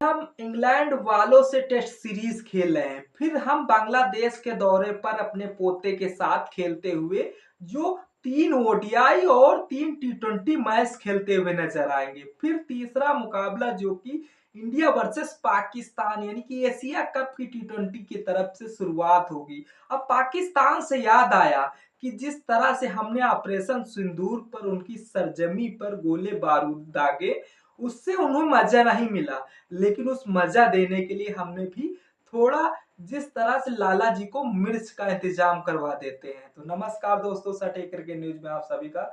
हम इंग्लैंड वालों से टेस्ट सीरीज खेल रहे हैं, फिर हम बांग्लादेश के दौरे पर अपने पोते के साथ खेलते हुए जो 3 ओडीआई और 3 T20 मैच खेलते हुए नजर आएंगे। फिर तीसरा मुकाबला जो कि इंडिया वर्सेस पाकिस्तान यानी कि एशिया कप की T20 की तरफ से शुरुआत होगी। अब पाकिस्तान से याद आया कि जिस तरह से हमने ऑपरेशन सिंदूर पर उनकी सरजमी पर गोले बारूद दागे, उससे उन्हें मजा नहीं मिला। लेकिन उस मजा देने के लिए हमने भी थोड़ा जिस तरह से लाला जी को मिर्च का इंतजाम करवा देते हैं। तो नमस्कार दोस्तों, सटे क्रिकेट न्यूज में आप सभी का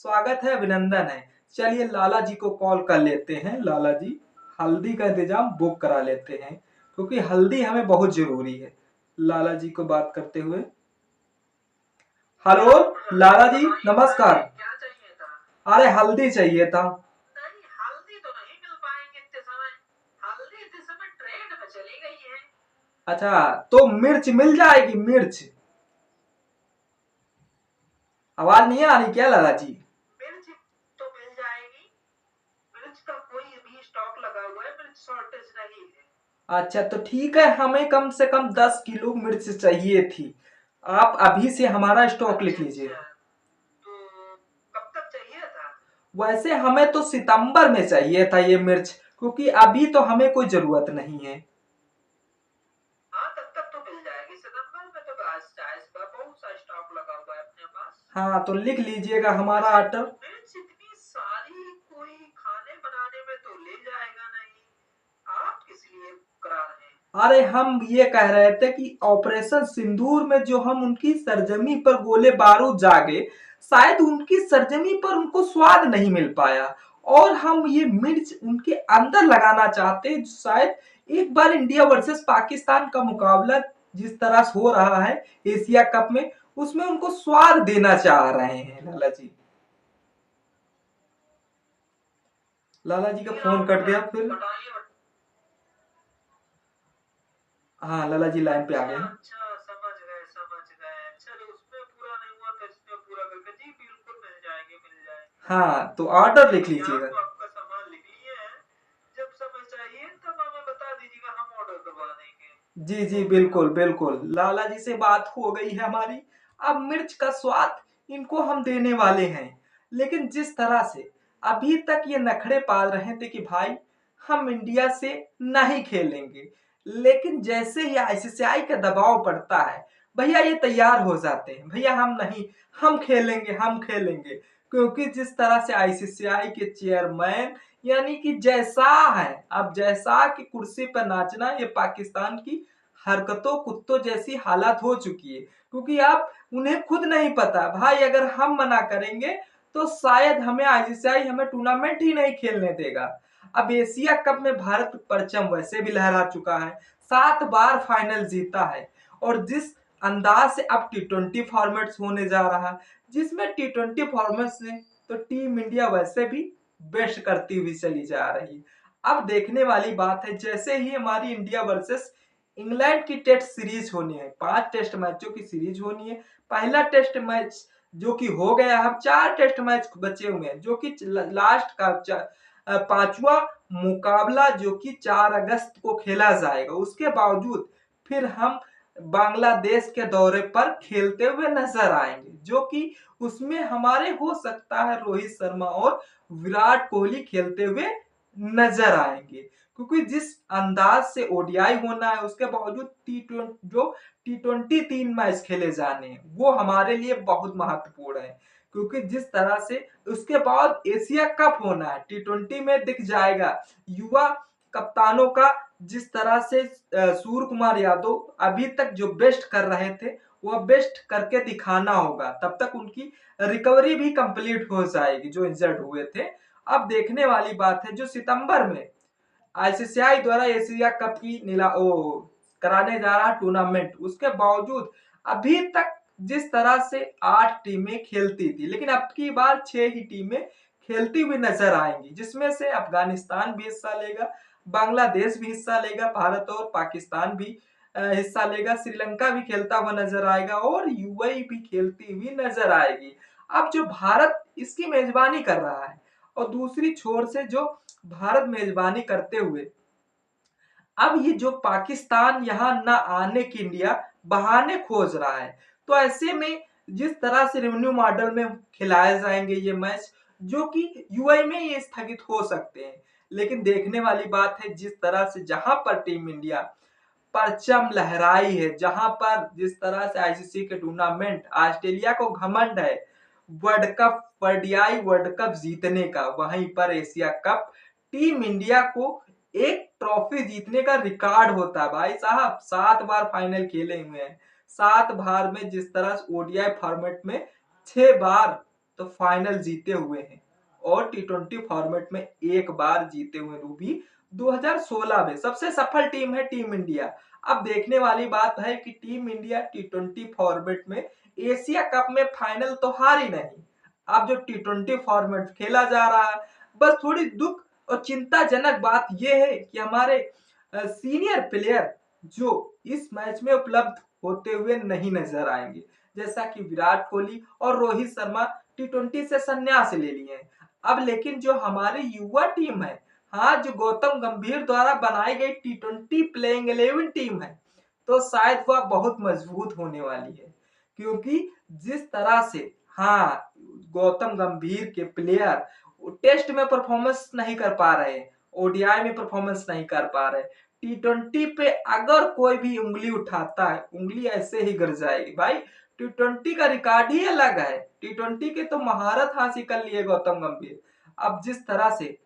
स्वागत है, अभिनंदन है। चलिए लाला जी को कॉल कर लेते हैं। लाला जी, हल्दी का इंतजाम बुक करा लेते हैं क्योंकि हल्दी हमें बहुत जरूरी है। लाला जी को बात करते हुए, हेलो लाला जी नमस्कार। अरे हल्दी चाहिए था। अच्छा, तो मिर्च मिल जाएगी? मिर्च आवाज नहीं आ रही क्या लाला जी? मिर्च तो मिल जाएगी। मिर्च का कोई भी स्टॉक लगा हुआ है, मिर्च शॉर्टेज नहीं है। अच्छा तो ठीक है, हमें कम से कम 10 किलो मिर्च चाहिए थी। आप अभी से हमारा स्टॉक लिख लीजिए। तो कब तक चाहिए था? वैसे हमें तो सितंबर में चाहिए था ये मिर्च, क्योंकि अभी तो हमें कोई जरूरत नहीं है। हाँ, तब तक तो मिल जाएगी। सितंबर में तो बहुत सा स्टॉक लगा हुआ है अपने पास। हाँ तो लिख लीजिएगा हमारा ऑर्डर। मिर्च इतनी सारी कोई खाने बनाने में तो ले जाएगा नहीं। आप किस लिए करा रहे हैं? अरे हम ये कह रहे थे कि ऑपरेशन सिंदूर में जो हम उनकी सरजमी पर गोले बारूद जागे, शायद उनकी सरजमी पर उनको स्वाद नहीं मिल पाया और हम ये मिर्च उनके अंदर लगाना चाहते हैं। शायद एक बार इंडिया वर्सेस पाकिस्तान का मुकाबला जिस तरह से हो रहा है एशिया कप में, उसमें उनको स्वाद देना चाह रहे हैं लाला जी। लाला जी का फोन कट गया फिर। हाँ लाला जी लाइन पे आ गए। अच्छा, समझ गए समझ गए। चलो, उसमें पूरा नहीं हुआ तो इसमें पूरा करके जी बिल्कुल मिल जाएंगे मिल जाएंगे। हाँ तो ऑर्डर लिख जी, लीजिएगा। आप आपका सामान लिख लिए हैं। जब समय चाहिए तब हमें बता दीजिएगा, हम ऑर्डर करवा देंगे। जी जी बिल्कुल बिल्कुल, लाला जी से बात हो गई है हमारी। अब मिर्च का स्वाद इनको हम देने वाले हैं। लेकिन जिस तरह से अभी तक ये नखरे पाल रहे थे कि भाई हम इंडिया से नहीं खेलेंगे, लेकिन जैसे ही आईसीसीआई का दबाव पड़ता है, भैया ये तैयार हो जाते हैं, भैया हम नहीं, हम खेलेंगे हम खेलेंगे। क्योंकि जिस तरह से आईसीसीआई के चेयरमैन यानी कि जैसा है, अब जैसा कि कुर्सी पर नाचना, ये पाकिस्तान की हरकतों कुत्तों जैसी हालत हो चुकी है। क्योंकि आप उन्हें खुद नहीं पता भाई, अगर हम मना करेंगे तो शायद हमें आईसीसीआई हमें टूर्नामेंट ही नहीं खेलने देगा। अब एशिया कप में भारत परचम वैसे भी लहरा चुका है, 7 बार फाइनल जीता है। और जिस अंदाज से अब T20 फॉर्मेट्स होने जा रहा है, जिसमें T20 फॉर्मेट्स ने तो टीम इंडिया वैसे भी बेस्ट करती हुई चली जा रही। अब देखने वाली बात है, जैसे ही हमारी इंडिया वर्सेस इंग्लैंड की टेस्ट सीरीज होनी है, 5 टेस्ट मैचों की सीरीज होनी है। पहला टेस्ट मैच जो कि हो गया, अब 4 टेस्ट मैच बचे हुए हैं, जो कि लास्ट का 5वां मुकाबला जो कि 4 अगस्त को खेला जाएगा। उसके बावजूद फिर हम बांग्लादेश के दौरे पर खेलते हुए नजर आएंगे, जो कि उसमें हमारे हो सकता है रोहित शर्मा और विराट कोहली खेलते हुए नजर आएंगे। क्योंकि जिस अंदाज से ओडीआई होना है, उसके बावजूद T20 3 मैच खेले जाने हैं, वो हमारे लिए बहुत महत्वपूर्ण है। क्योंकि जिस तरह से उसके बाद एशिया कप होना है, T20 में दिख जाएगा युवा कप्तानों का, जिस तरह से सूर्य कुमार यादव अभी तक जो बेस्ट कर रहे थे, वह बेस्ट करके दिखाना होगा। तब तक उनकी रिकवरी भी कंप्लीट हो जाएगी जो इंजर्ड हुए थे। अब देखने वाली बात है, जो सितंबर में आईसीसीआई द्वारा एशिया कप की कराने जा रहा टूर्नामेंट, उसके बावजूद अभी तक जिस तरह से 8 टीमें खेलती थी, लेकिन अब की बार 6 ही टीमें खेलती हुई नजर आएंगी, जिसमें से अफगानिस्तान भी हिस्सा लेगा, बांग्लादेश भी हिस्सा लेगा, भारत और पाकिस्तान भी हिस्सा लेगा, श्रीलंका भी खेलता हुआ नजर आएगा और यूएई भी खेलती हुई नजर आएगी। अब जो भारत इसकी मेजबानी कर रहा है और दूसरी छोर से जो भारत मेजबानी करते हुए अब ये जो पाकिस्तान यहाँ न आने की इंडिया बहाने खोज रहा है, तो ऐसे में जिस तरह से रेवेन्यू मॉडल में खिलाए जाएंगे ये मैच, जो कि यूआई में ये स्थगित हो सकते हैं। लेकिन देखने वाली बात है जिस तरह से जहां पर टीम इंडिया परचम लहराई है, जहां पर जिस तरह से आईसीसी के टूर्नामेंट, ऑस्ट्रेलिया को घमंड है world cup, ODI world cup जीतने का, वहीं पर एशिया कप टीम इंडिया को एक ट्रॉफी जीतने का रिकॉर्ड होता है भाई साहब। 7 बार फाइनल खेले हुए हैं, 7 बार में जिस तरह से ओडीआई फॉर्मेट में 6 बार तो फाइनल जीते हुए हैं, और टी20 फॉर्मेट में 1 बार जीते हुए, वो भी 2016 में। सबसे सफल टीम है टीम इंडिया। अब देखने वाली बात है कि टीम इंडिया टी20 फॉर्मेट में एशिया कप में फाइनल तो हारी नहीं, अब जो टी20 फॉर्मेट खेला जा रहा है, बस थोड़ी दुख और चिंताजनक बात यह है कि हमारे सीनियर प्लेयर जो इस मैच में उपलब्ध होते हुए नहीं नजर आएंगे, जैसा कि विराट कोहली और रोहित शर्मा टी20 से संन्यास ले लिए हैं। अब लेकिन जो हमारी युवा टीम है, हाँ, जो गौतम गंभीर द्वारा बनाई गई टी20 प्लेइंग 11 टीम है, तो शायद वह बहुत मजबूत होने वाली है, क्योंकि जिस तरह से, हाँ, गौतम गंभीर के प्लेयर टेस्ट में परफॉर्मेंस नहीं कर पा रहे, ओडीआई में परफॉर्मेंस नहीं कर पा रहे, टी20 पे अगर कोई भी उंगली उठाता है, उंगली ऐसे ही गिर जाएगी भाई। टी20 का रिकॉर्ड ही अलग है, टी20 के तो महारत हासिल कर लिए गौतम गंभीर। अब जिस तरह से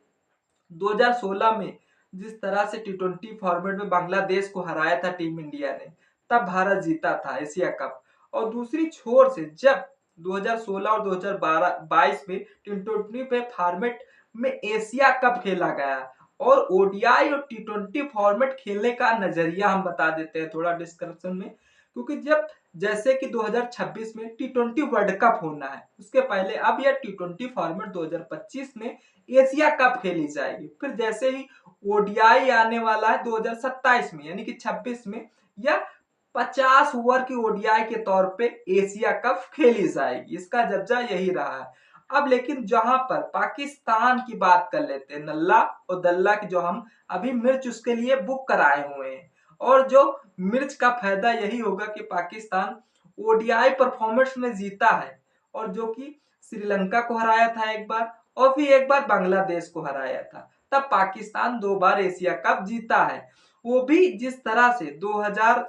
2016 में जिस तरह से टी20 फॉर्मेट में बांग्लादेश को हराया था टीम इंडिया ने, तब भारत जीता था एशिया कप। और दूसरी छोर से जब 2016 और 2022 में टी20 पे फॉर्मेट में एशिया कप खेला गया, और ओडीआई और टी20 फॉर्मेट खेलने का नजरिया हम बता देते हैं थोड़ा डिस्क्रिप्शन में, क्योंकि जब जैसे कि 2026 में टी20 वर्ल्ड कप होना है, उसके पहले अब यह टी20 फॉर्मेट 2025 में एशिया कप खेली जाएगी। फिर जैसे ही ओडीआई आने वाला है 2027 में, यानी कि 26 में, या 50 ओवर की ओडीआई के तौर पे एशिया कप खेली जाएगी। इसका जज्बा यही रहा है। अब लेकिन जहां पर पाकिस्तान की बात कर लेते हैं, नल्ला और दल्ला की, जो हम अभी मिर्च उसके लिए बुक कराए हुए हैं, और जो मिर्च का फायदा यही होगा कि पाकिस्तान ओडीआई परफॉर्मेंस में जीता है, और जो कि श्रीलंका को हराया था एक बार, और फिर एक बार बांग्लादेश को हराया था, तब पाकिस्तान 2 बार एशिया कप जीता है। वो भी जिस तरह से 2000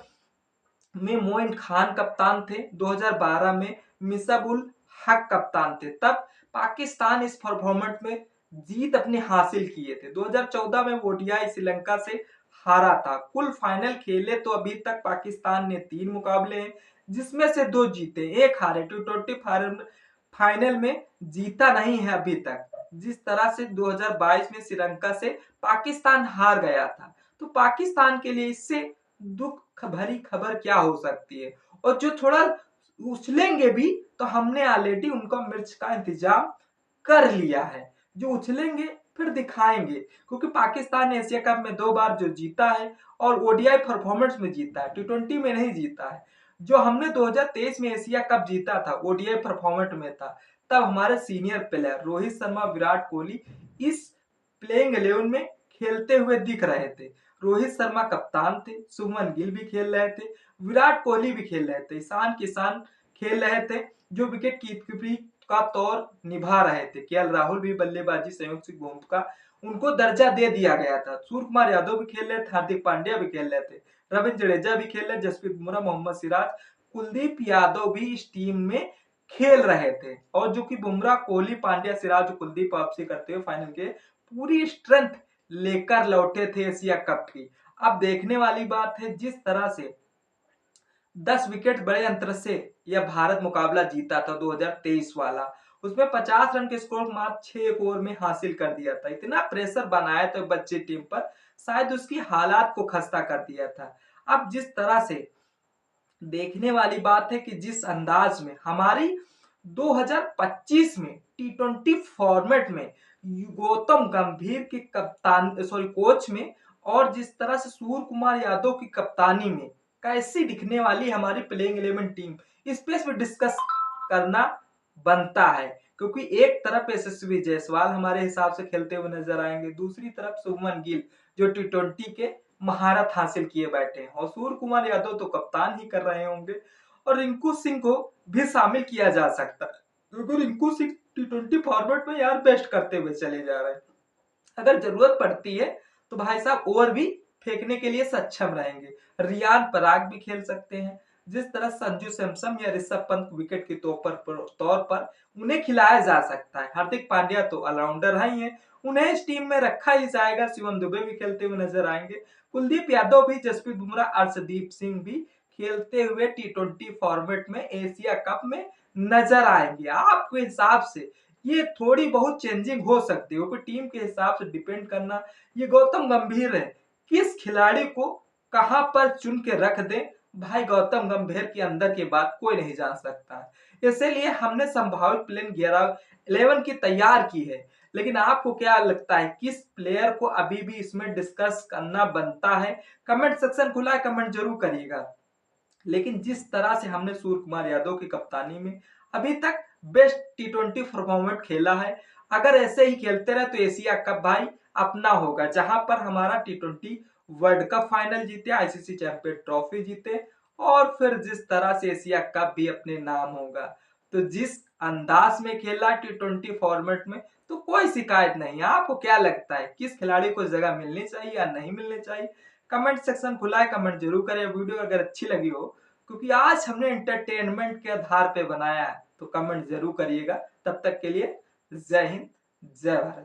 में मोइन खान कप्तान थे, 2012 में मिसाबुल हक कप्तान थे, तब पाकिस्तान इस फॉर्मेट में जीत अपने हासिल किए थे। 2014 में ओडीआई श्रीलंका से हारा था। कुल फाइनल खेले तो अभी तक पाकिस्तान ने 3 मुकाबले हैं, जिसमें से 2 जीते, 1 हारे। टी20 फाइनल में जीता नहीं है अभी तक। जिस तरह से 2022 में श्रीलंका से पाकिस्तान हार गया था, तो पाकिस्तान के लिए इससे दुख भरी खबर क्या हो सकती है। और जो थोड़ा उछलेंगे भी, तो हमने ऑलरेडी उनका मिर्च का इंतजाम कर लिया है, जो उछलेंगे फिर दिखाएंगे, क्योंकि पाकिस्तान ने एशिया कप में 2 बार जो जीता है, और ओडीआई परफॉर्मेंस में जीता है, टी20 में नहीं जीता है। जो हमने 2023 में एशिया कप जीता था, ओडीआई परफॉर्मेंस में था, तब हमारे सीनियर प्लेयर रोहित शर्मा, विराट कोहली इस प्लेइंग 11 में खेलते हुए दिख रहे थे। रोहित शर्मा कप्तान थे, शुभमन गिल भी खेल रहे थे, विराट कोहली भी खेल रहे थे, ईशान किशन खेल रहे थे, जो विकेट कीपरी का तौर निभा रहे थे। केएल राहुल भी बल्लेबाजी संयुक्त भूमिका उनको दर्जा दे दिया गया था। सूर्य कुमार यादव भी खेल रहे थे, हार्दिक पांड्या भी खेल रहे थे, रविंद्र जडेजा भी खेल रहे, जसप्रीत बुमराह, मोहम्मद सिराज, कुलदीप यादव भी इस टीम में खेल रहे थे। और जो कि बुमराह, कोहली, पांड्या, सिराज, कुलदीप वापसी करते हुए फाइनल के पूरी स्ट्रेंथ लेकर लौटे थे एशिया कप की। अब देखने वाली बात है जिस तरह से 10 विकेट बड़े अंतर से यह भारत मुकाबला जीता था 2023 वाला, उसमें 50 रन के स्कोर मात्र 6 ओवर में हासिल कर दिया था। इतना प्रेशर बनाया था बच्चे टीम पर, शायद उसकी हालात को खस्ता कर दिया था। अब जिस तरह से देखने वाली बात है कि जिस अंदाज में हमारी 2025 में टी20 फॉर्मेट में गौतम गंभीर की कप्तान कोच में, और जिस तरह से सूर्य कुमार यादव की कप्तानी में कैसी दिखने वाली हमारी प्लेइंग 11 टीम, इस पे भी डिस्कस करना बनता है। क्योंकि एक तरफ यशस्वी जायसवाल हमारे हिसाब से खेलते हुए नजर आएंगे, दूसरी तरफ शुभमन गिल जो टी20 के महारत हासिल किए बैठे हैं और सूर्य कुमार यादव तो कप्तान ही कर रहे होंगे और रिंकू सिंह को भी शामिल किया जा सकता है, क्योंकि रिंकू सिंह टी20 फॉर्मेट में यार बेस्ट करते हुए चले जा रहे हैं। अगर जरूरत पड़ती है तो भाई साहब ओवर भी फेंकने के लिए सक्षम रहेंगे। रियान पराग भी खेल सकते हैं। जिस तरह संजू सैमसन या ऋषभ पंत विकेट के तौर पर उन्हें खिलाया जा सकता है। हार्दिक पांड्या तो ऑलराउंडर ही है, उन्हें इस टीम में रखा ही जाएगा। शिवम दुबे भी खेलते हुए नजर आएंगे। कुलदीप यादव भी, जसप्रीत बुमराह, अर्शदीप सिंह भी खेलते हुए टी20 फॉर्मेट में एशिया कप में नजर आएंगे। आपके हिसाब से ये थोड़ी बहुत चेंजिंग हो सकती है, क्योंकि टीम के हिसाब से डिपेंड करना ये गौतम गंभीर है, किस खिलाड़ी को कहां पर चुन के रख दे। भाई गौतम गंभीर के अंदर की बात कोई नहीं जान सकता है, इसीलिए हमने संभावित प्लेन 11 की तैयार की है। लेकिन आपको क्या लगता है किस प्लेयर को अभी भी इसमें डिस्कस करना बनता है? कमेंट सेक्शन खुला है, कमेंट जरूर करिएगा। लेकिन जिस तरह से हमने सूर्य कुमार यादव की कप्तानी में अभी तक बेस्ट टी20 फॉर्मेट खेला है, अगर ऐसे ही खेलते रहे तो एशिया कप भाई अपना होगा, जहां पर हमारा टी20 वर्ल्ड कप फाइनल जीते, आईसीसी चैंपियन ट्रॉफी जीते और फिर जिस तरह से एशिया कप भी अपने नाम होगा। तो जिस अंदाज में खेला टी20 फॉर्मेट में तो कोई शिकायत नहीं है। आपको क्या लगता है किस खिलाड़ी को जगह मिलनी चाहिए या नहीं मिलनी चाहिए? कमेंट सेक्शन खुला है, कमेंट जरूर करें। वीडियो अगर अच्छी लगी हो, क्योंकि आज हमने एंटरटेनमेंट के आधार पे बनाया है, तो कमेंट जरूर करिएगा। तब तक के लिए जय हिंद, जय भारत।